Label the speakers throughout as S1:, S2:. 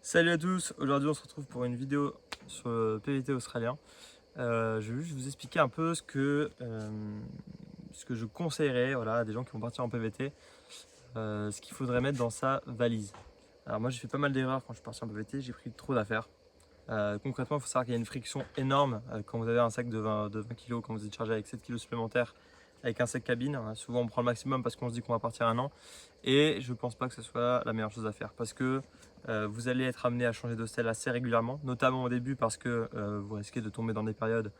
S1: Salut à tous, aujourd'hui on se retrouve pour une vidéo sur le PVT australien. Je vais juste vous expliquer un peu ce que je conseillerais à des gens qui vont partir en PVT, ce qu'il faudrait mettre dans sa valise. Alors moi j'ai fait pas mal d'erreurs quand je suis parti en PVT, j'ai pris trop d'affaires. Concrètement il faut savoir qu'il y a une friction énorme quand vous avez un sac de 20 kg, quand vous êtes chargé avec 7 kg supplémentaires avec un sac cabine. Souvent on prend le maximum parce qu'on se dit qu'on va partir un an. Et je ne pense pas que ce soit la meilleure chose à faire parce que vous allez être amené à changer d'hostel assez régulièrement, notamment au début parce que vous risquez de tomber dans des périodes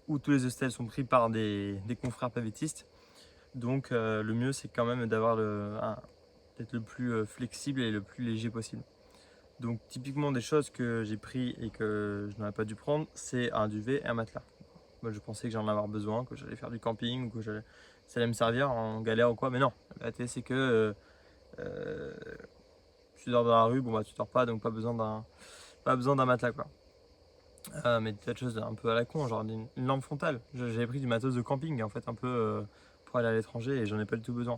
S1: où tous les hostels sont pris par des confrères PVTistes. Donc le mieux c'est quand même d'avoir d'être le plus flexible et le plus léger possible. Donc typiquement des choses que j'ai pris et que je n'aurais pas dû prendre, c'est un duvet et un matelas. Moi je pensais que j'en avais besoin, que j'allais faire du camping ou que ça allait me servir en galère ou quoi, mais non. La réalité c'est que tu dors dans la rue, bon bah tu dors pas, donc pas besoin d'un matelas quoi. Mais des tas de choses un peu à la con, genre une lampe frontale. J'avais pris du matos de camping en fait un peu pour aller à l'étranger et j'en ai pas du tout besoin.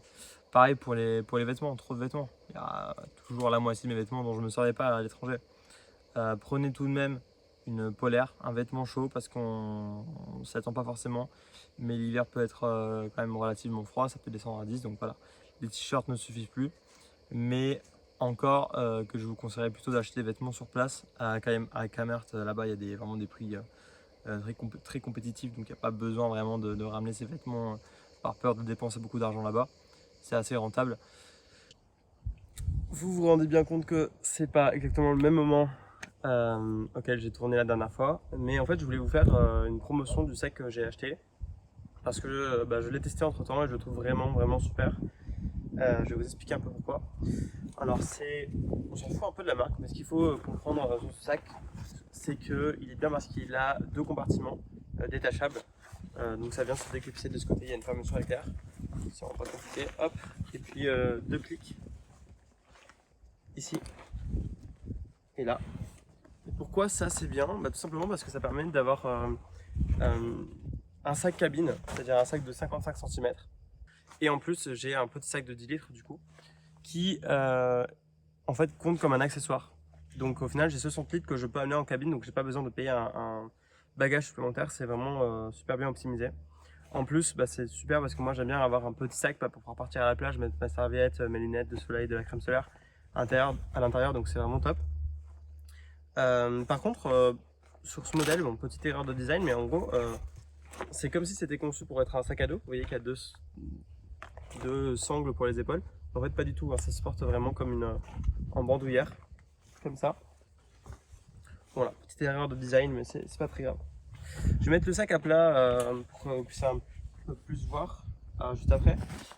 S1: Pareil pour les vêtements, trop de vêtements. Il y a toujours la moitié de mes vêtements dont je ne me servais pas à l'étranger. Prenez tout de même une polaire, un vêtement chaud parce qu'on ne s'attend pas forcément. Mais l'hiver peut être quand même relativement froid, ça peut descendre à 10, donc voilà. Les t-shirts ne suffisent plus. Mais encore que je vous conseillerais plutôt d'acheter des vêtements sur place. À Camert, là-bas, il y a vraiment des prix très compétitifs, donc il n'y a pas besoin vraiment de ramener ses vêtements par peur de dépenser beaucoup d'argent là-bas. C'est assez rentable. Vous vous rendez bien compte que c'est pas exactement le même moment auquel j'ai tourné la dernière fois, mais en fait je voulais vous faire une promotion du sac que j'ai acheté parce que je l'ai testé entre temps et je le trouve vraiment super. Je vais vous expliquer un peu pourquoi. Alors on s'en fout un peu de la marque, mais ce qu'il faut comprendre sur ce sac, c'est qu'il est bien parce qu'il a deux compartiments détachables. Donc ça vient se déclipser de ce côté, il y a une fermeture éclair, c'est vraiment pas compliqué, hop, et puis deux clics, ici et là. Et pourquoi ça c'est bien? Tout simplement parce que ça permet d'avoir un sac cabine, c'est-à-dire un sac de 55 cm. Et en plus j'ai un petit sac de 10 litres du coup, qui en fait compte comme un accessoire. Donc au final j'ai 60 litres que je peux amener en cabine, donc j'ai pas besoin de payer un bagage supplémentaire, c'est vraiment super bien optimisé. En plus c'est super parce que moi j'aime bien avoir un petit sac pour pouvoir partir à la plage, mettre ma serviette, mes lunettes de soleil, de la crème solaire à l'intérieur, donc c'est vraiment top. Par contre sur ce modèle, bon, petite erreur de design, mais en gros c'est comme si c'était conçu pour être un sac à dos. Vous voyez qu'il y a deux sangles pour les épaules. En fait, pas du tout, hein. Ça se porte vraiment comme en bandoulière, comme ça. Voilà, petite erreur de design, mais c'est pas très grave. Je vais mettre le sac à plat pour que vous puissiez un peu plus voir juste après.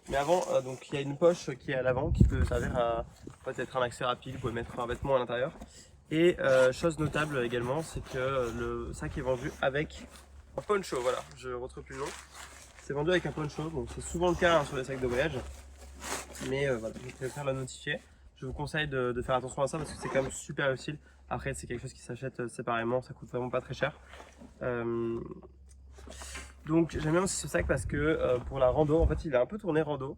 S1: Mais avant, donc il y a une poche qui est à l'avant qui peut servir à peut-être un accès rapide, vous pouvez mettre un vêtement à l'intérieur. Et chose notable également, c'est que le sac est vendu avec un poncho. Voilà, je retrouve plus le nom. C'est vendu avec un poncho, donc c'est souvent le cas sur les sacs de voyage. Mais voilà, je préfère la notifier. Je vous conseille de faire attention à ça parce que c'est quand même super utile. Après, c'est quelque chose qui s'achète séparément, ça coûte vraiment pas très cher. Donc j'aime bien aussi ce sac parce que pour la rando, en fait, il est un peu tourné rando.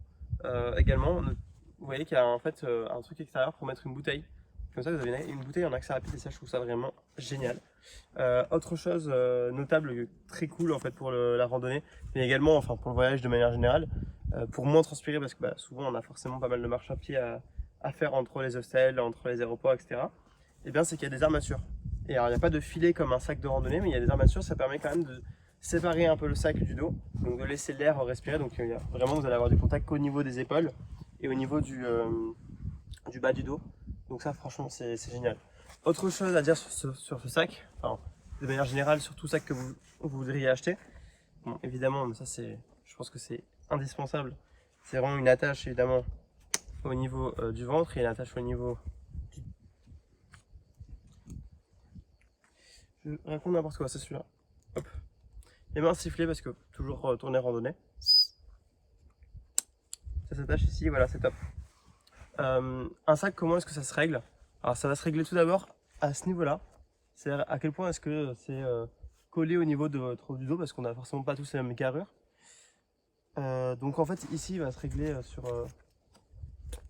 S1: Également, vous voyez qu'il y a en fait un truc extérieur pour mettre une bouteille. Comme ça, vous avez une bouteille en accès rapide et ça, je trouve ça vraiment génial. Autre chose notable, très cool en fait pour la randonnée, mais également enfin pour le voyage de manière générale, pour moins transpirer parce que souvent on a forcément pas mal de marche à pied à faire entre les hostels, entre les aéroports, etc. Et bien c'est qu'il y a des armatures. Et alors il n'y a pas de filet comme un sac de randonnée, mais il y a des armatures, ça permet quand même de séparer un peu le sac du dos, donc de laisser l'air respirer. Donc vraiment vous allez avoir du contact qu'au niveau des épaules et au niveau du bas du dos. Donc ça franchement c'est génial. Autre chose à dire sur ce sac, enfin, de manière générale sur tout sac que vous voudriez acheter, bon, évidemment, mais ça je pense que c'est indispensable, c'est vraiment une attache évidemment au niveau du ventre et une attache au niveau du... Je raconte n'importe quoi, c'est celui-là. Hop. Les mains sifflées parce que toujours tourner randonnée. Ça s'attache ici, voilà, c'est top. Un sac, comment est-ce que ça se règle? Alors ça va se régler tout d'abord à ce niveau-là. C'est-à-dire à quel point est-ce que c'est collé au niveau du dos parce qu'on n'a forcément pas tous la même carrure. Donc en fait ici il va se régler sur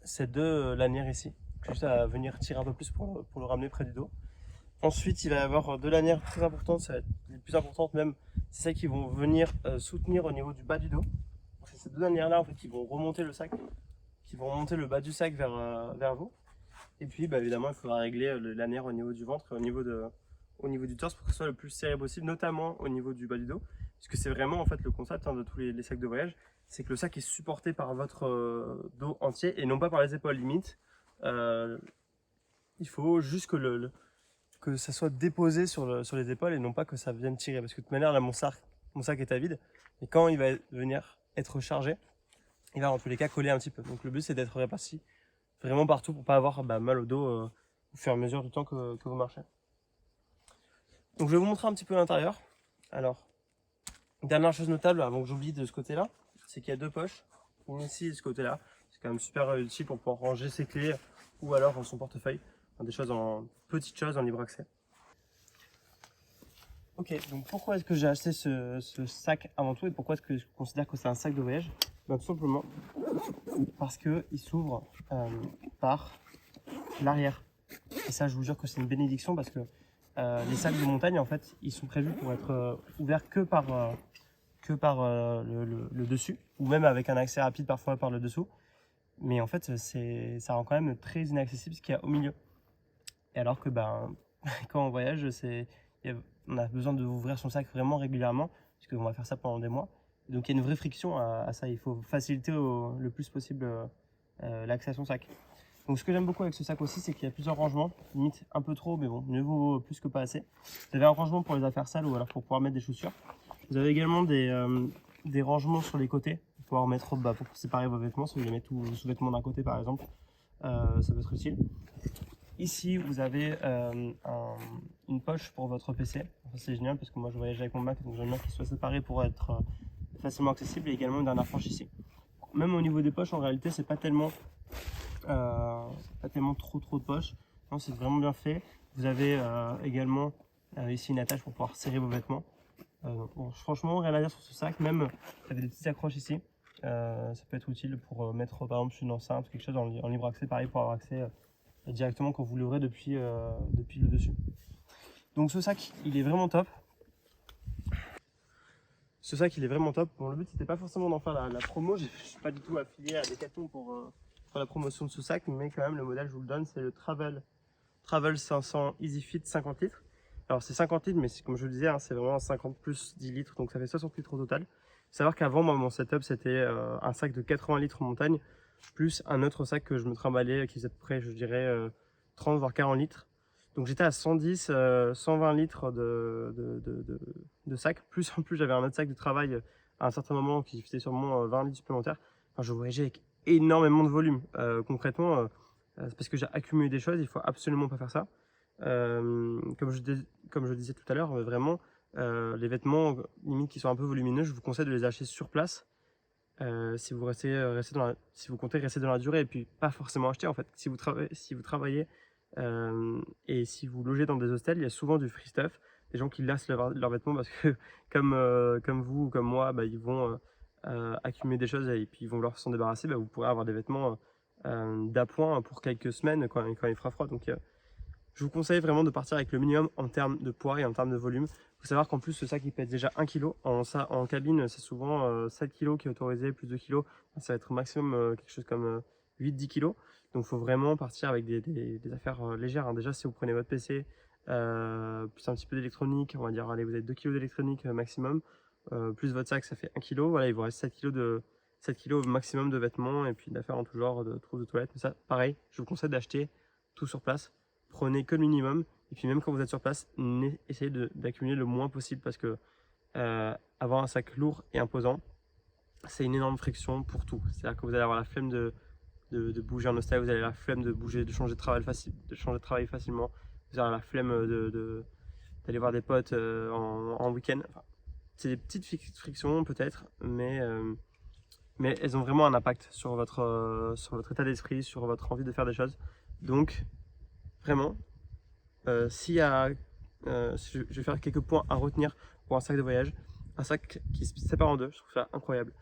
S1: ces deux lanières ici. juste à venir tirer un peu plus pour le ramener près du dos. Ensuite, il va y avoir deux lanières très importantes, ça va être les plus importantes même, c'est celles qui vont venir soutenir au niveau du bas du dos. C'est ces deux lanières-là en fait qui vont remonter le sac, qui vont remonter le bas du sac vers vous. Et puis bah, évidemment, il faudra régler les lanières au niveau du ventre et au niveau du torse pour que ce soit le plus serré possible, notamment au niveau du bas du dos. Parce que c'est vraiment en fait le concept de tous les sacs de voyage, c'est que le sac est supporté par votre dos entier et non pas par les épaules limite. Il faut juste que ça soit déposé sur les épaules et non pas que ça vienne tirer. Parce que de toute manière, là, mon sac est à vide. Et quand il va venir être chargé, il va en tous les cas coller un petit peu. Donc le but, c'est d'être réparti vraiment partout pour pas avoir mal au dos au fur et à mesure du temps que vous marchez. Donc je vais vous montrer un petit peu l'intérieur. Alors, dernière chose notable avant que j'oublie de ce côté-là, c'est qu'il y a deux poches. Une ici et de ce côté-là. C'est quand même super utile pour pouvoir ranger ses clés ou alors son portefeuille. Des choses petites choses en libre accès. Ok, donc pourquoi est-ce que j'ai acheté ce sac avant tout et pourquoi est-ce que je considère que c'est un sac de voyage? Tout simplement parce qu'il s'ouvre par l'arrière. Et ça, je vous jure que c'est une bénédiction parce que les sacs de montagne, en fait, ils sont prévus pour être ouverts que par le dessus ou même avec un accès rapide parfois par le dessous. Mais en fait, ça rend quand même très inaccessible ce qu'il y a au milieu. Et alors que quand on voyage, on a besoin d'ouvrir son sac vraiment régulièrement, parce qu'on va faire ça pendant des mois. Donc il y a une vraie friction à ça, il faut faciliter le plus possible l'accès à son sac. Donc ce que j'aime beaucoup avec ce sac aussi, c'est qu'il y a plusieurs rangements, limite un peu trop, mais bon, mieux vaut plus que pas assez. Vous avez un rangement pour les affaires sales ou alors pour pouvoir mettre des chaussures. Vous avez également des rangements sur les côtés, pour pouvoir mettre, pour séparer vos vêtements, si vous voulez mettre tous vos sous-vêtements d'un côté par exemple, ça peut être utile. Ici, vous avez une poche pour votre PC. C'est génial parce que moi je voyage avec mon Mac, donc j'aime bien qu'il soit séparé pour être facilement accessible et également une dernière frange ici. Même au niveau des poches, en réalité, c'est pas tellement trop de poches. Non, c'est vraiment bien fait. Vous avez également ici une attache pour pouvoir serrer vos vêtements. Bon, franchement, rien à dire sur ce sac. Même, vous avez des petites accroches ici. Ça peut être utile pour mettre par exemple une enceinte ou quelque chose en libre accès, pareil pour avoir accès directement quand vous l'ouvrez depuis le dessus. Donc ce sac, il est vraiment top. Bon, le but c'était pas forcément d'en faire la promo, je suis pas du tout affilié à Decathlon pour la promotion de ce sac, mais quand même le modèle je vous le donne, c'est le Travel 500 EasyFit 50 litres. Alors c'est 50 litres, mais comme je le disais, c'est vraiment 50 plus 10 litres, donc ça fait 60 litres au total. Faut savoir qu'avant, moi, mon setup c'était un sac de 80 litres en montagne, plus un autre sac que je me trimballais qui faisait à peu près, je dirais, 30 voire 40 litres. Donc j'étais à 110, 120 litres de sac, plus en plus j'avais un autre sac de travail à un certain moment qui faisait sûrement 20 litres supplémentaires. Enfin, je voyageais avec énormément de volume. Concrètement, c'est parce que j'ai accumulé des choses, il faut absolument pas faire ça. Comme je disais tout à l'heure, vraiment, les vêtements limite qui sont un peu volumineux, je vous conseille de les acheter sur place. Si vous comptez rester dans la durée et puis pas forcément acheter en fait. Si vous travaillez et si vous logez dans des hostels, il y a souvent du free stuff, des gens qui lassent leurs vêtements parce que comme vous ou comme moi, ils vont accumuler des choses et puis ils vont vouloir s'en débarrasser. Vous pourrez avoir des vêtements d'appoint pour quelques semaines quand il fera froid. Donc je vous conseille vraiment de partir avec le minimum en termes de poids et en termes de volume. Il faut savoir qu'en plus, ce sac il pèse déjà 1 kg. En cabine, c'est souvent 7 kg qui est autorisé, plus 2 kg. Ça va être au maximum quelque chose comme 8-10 kg. Donc il faut vraiment partir avec des affaires légères. Déjà, si vous prenez votre PC, plus un petit peu d'électronique, on va dire, allez, vous avez 2 kg d'électronique maximum, plus votre sac, ça fait 1 kg. Voilà, il vous reste 7 kg maximum de vêtements et puis d'affaires en tout genre, de trousse de toilette. Mais ça, pareil, je vous conseille d'acheter tout sur place. Prenez que le minimum et puis même quand vous êtes sur place, essayez d'accumuler le moins possible parce que avoir un sac lourd et imposant, c'est une énorme friction pour tout. C'est-à-dire que vous allez avoir la flemme de bouger en hostel, vous avez la flemme de changer de travail facilement, vous avez la flemme d'aller voir des potes en week-end. Enfin, c'est des petites frictions peut-être, mais elles ont vraiment un impact sur votre état d'esprit, sur votre envie de faire des choses. Donc vraiment, je vais faire quelques points à retenir pour un sac de voyage. Un sac qui se sépare en deux, je trouve ça incroyable.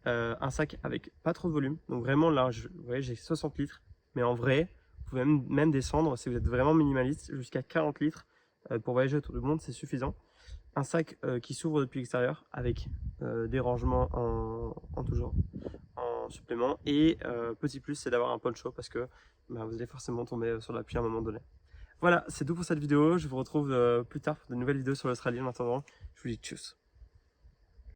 S1: Un sac avec pas trop de volume. Donc vraiment là, vous voyez, j'ai 60 litres. Mais en vrai, Vous pouvez même descendre, si vous êtes vraiment minimaliste, jusqu'à 40 litres pour voyager autour du monde, c'est suffisant. Un sac qui s'ouvre depuis l'extérieur avec des rangements en tout genre, en supplément. Et petit plus, c'est d'avoir un poncho parce que vous allez forcément tomber sur la pluie à un moment donné. Voilà, c'est tout pour cette vidéo. Je vous retrouve plus tard pour de nouvelles vidéos sur l'Australie. En attendant, je vous dis tchuss.